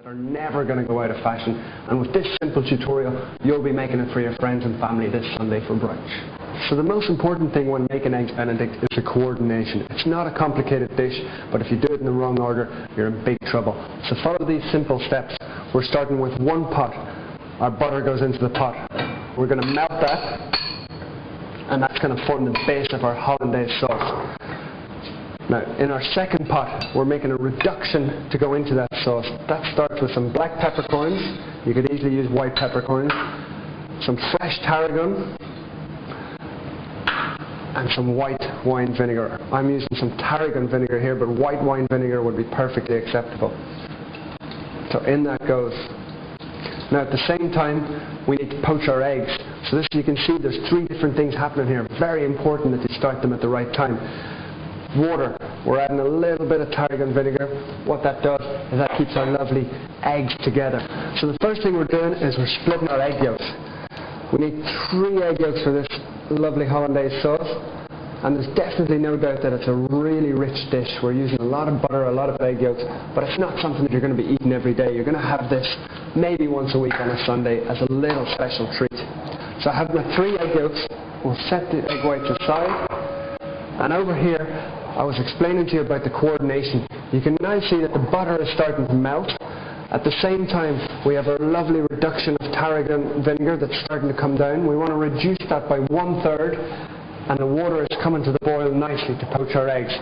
are never going to go out of fashion, and with this simple tutorial you'll be making it for your friends and family this Sunday for brunch. So the most important thing when making Eggs Benedict is the coordination. It's not a complicated dish, but if you do it in the wrong order you're in big trouble. So follow these simple steps. We're starting with one pot. Our butter goes into the pot. We're going to melt that, and that's going to form the base of our hollandaise sauce. Now, in our second pot, we're making a reduction to go into that sauce. That starts with some black peppercorns. You could easily use white peppercorns, some fresh tarragon, and some white wine vinegar. I'm using some tarragon vinegar here, but white wine vinegar would be perfectly acceptable. So in that goes. Now at the same time, we need to poach our eggs. So this, you can see there's three different things happening here. Very important that you start them at the right time. Water. We're adding a little bit of tarragon vinegar. What that does is that keeps our lovely eggs together. So the first thing we're doing is we're splitting our egg yolks. We need 3 egg yolks for this lovely hollandaise sauce, and there's definitely no doubt that it's a really rich dish. We're using a lot of butter, a lot of egg yolks, but it's not something that you're going to be eating every day. You're going to have this maybe once a week on a Sunday as a little special treat. So I have my 3 egg yolks. We'll set the egg whites aside, and over here I was explaining to you about the coordination. You can now see that the butter is starting to melt. At the same time, we have a lovely reduction of tarragon vinegar that's starting to come down. We want to reduce that by 1/3, and the water is coming to the boil nicely to poach our eggs.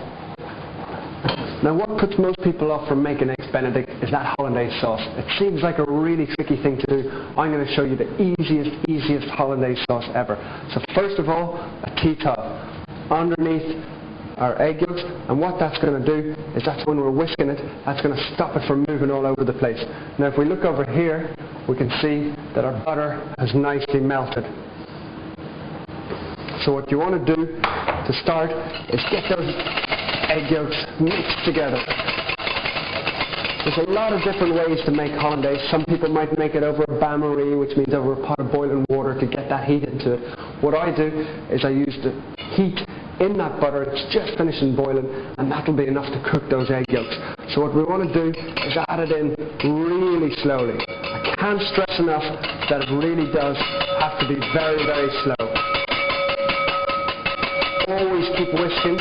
Now what puts most people off from making Eggs Benedict is that hollandaise sauce. It seems like a really tricky thing to do. I'm going to show you the easiest hollandaise sauce ever. So first of all, a tea towel underneath our egg yolks, and what that's going to do is that's when we're whisking it, that's going to stop it from moving all over the place. Now if we look over here, we can see that our butter has nicely melted. So what you want to do to start is get those egg yolks mixed together. There's a lot of different ways to make hollandaise. Some people might make it over a bain-marie, which means over a pot of boiling water to get that heat into it. What I do is I use the heat in that butter. It's just finishing boiling, and that'll be enough to cook those egg yolks. So what we want to do is add it in really slowly. I can't stress enough that it really does have to be very, very slow. Always keep whisking.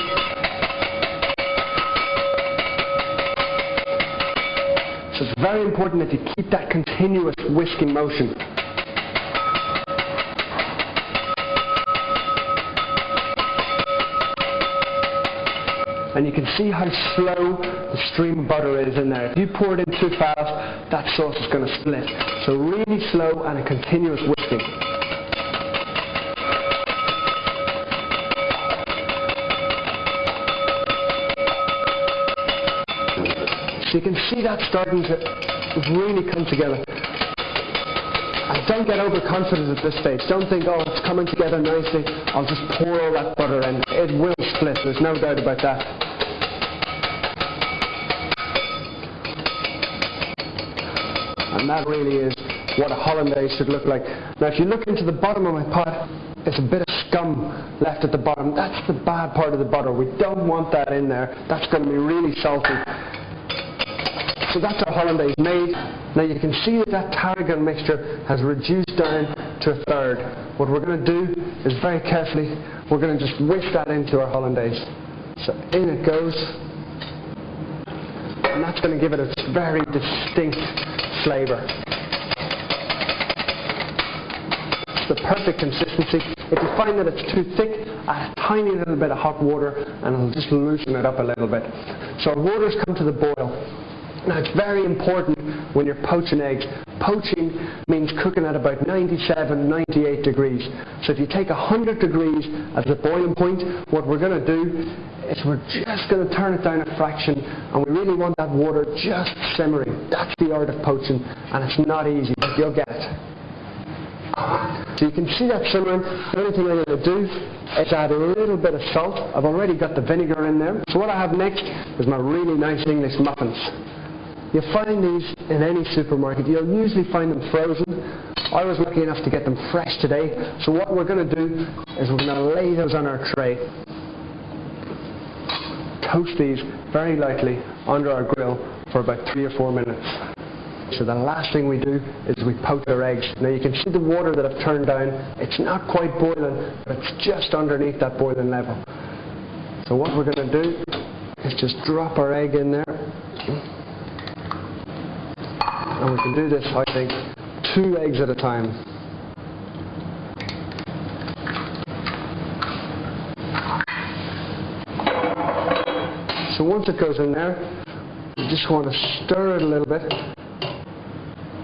So it's very important that you keep that continuous whisking motion. And you can see how slow the stream of butter is in there. If you pour it in too fast, that sauce is going to split. So really slow and a continuous whisking. So you can see that starting to really come together. And don't get overconfident at this stage. Don't think, oh, it's coming together nicely, I'll just pour all that butter in. It will split, there's no doubt about that. And that really is what a hollandaise should look like. Now if you look into the bottom of my pot, there's a bit of scum left at the bottom. That's the bad part of the butter. We don't want that in there. That's going to be really salty. So that's our hollandaise made. Now you can see that that tarragon mixture has reduced down to 1/3. What we're going to do is very carefully, we're going to just whisk that into our hollandaise. So in it goes. And that's going to give it a very distinct flavour. It's the perfect consistency. If you find that it's too thick, add a tiny little bit of hot water and it'll just loosen it up a little bit. So our water's come to the boil. Now it's very important when you're poaching eggs. Poaching means cooking at about 97, 98 degrees. So if you take 100 degrees as the boiling point, what we're going to do is we're just going to turn it down a fraction, and we really want that water just simmering. That's the art of poaching, and it's not easy, but you'll get it. So you can see that simmering. The only thing I'm going to do is add a little bit of salt. I've already got the vinegar in there. So what I have next is my really nice English muffins. You'll find these in any supermarket. You'll usually find them frozen. I was lucky enough to get them fresh today. So what we're going to do is we're going to lay those on our tray. Toast these very lightly under our grill for about 3 or 4 minutes. So the last thing we do is we poach our eggs. Now you can see the water that I've turned down. It's not quite boiling, but it's just underneath that boiling level. So what we're going to do is just drop our egg in there. And we can do this, I think, 2 eggs at a time. So once it goes in there, you just want to stir it a little bit.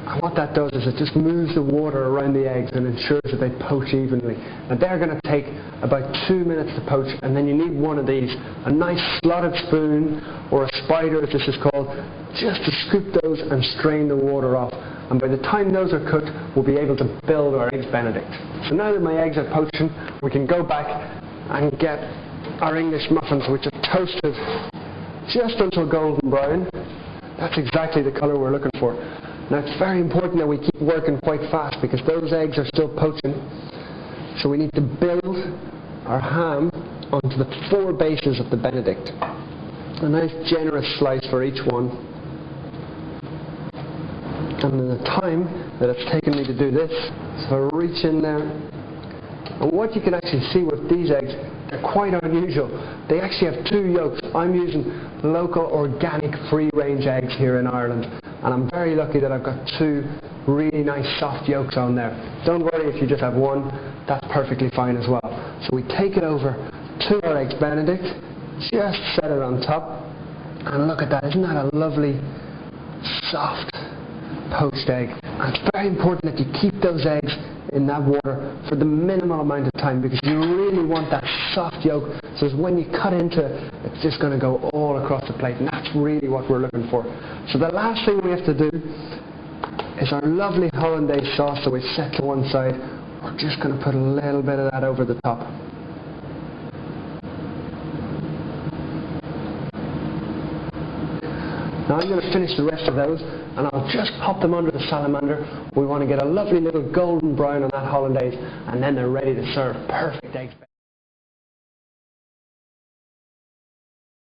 And what that does is it just moves the water around the eggs and ensures that they poach evenly. Now they're going to take about 2 minutes to poach, and then you need one of these, a nice slotted spoon or a spider as this is called, just to scoop those and strain the water off. And by the time those are cooked, we'll be able to build our eggs Benedict. So now that my eggs are poaching, we can go back and get our English muffins, which are toasted just until golden brown. That's exactly the colour we're looking for. Now it's very important that we keep working quite fast because those eggs are still poaching. So we need to build our ham onto the 4 bases of the Benedict. A nice generous slice for each one. And in the time that it's taken me to do this, so I reach in there. And what you can actually see with these eggs, they're quite unusual. They actually have 2 yolks. I'm using local organic free-range eggs here in Ireland, and I'm very lucky that I've got 2 really nice soft yolks on there. Don't worry if you just have 1, that's perfectly fine as well. So we take it over to our eggs Benedict, just set it on top, and look at that, isn't that a lovely soft poached egg? And it's very important that you keep those eggs in that water for the minimal amount of time because you really want that soft yolk, so as when you cut into it, it's just going to go all across the plate, and that's really what we're looking for. So the last thing we have to do is our lovely hollandaise sauce that we've set to one side. We're just going to put a little bit of that over the top. Now I'm going to finish the rest of those, and I'll just pop them under the salamander. We want to get a lovely little golden brown on that hollandaise, and then they're ready to serve. Perfect eggs.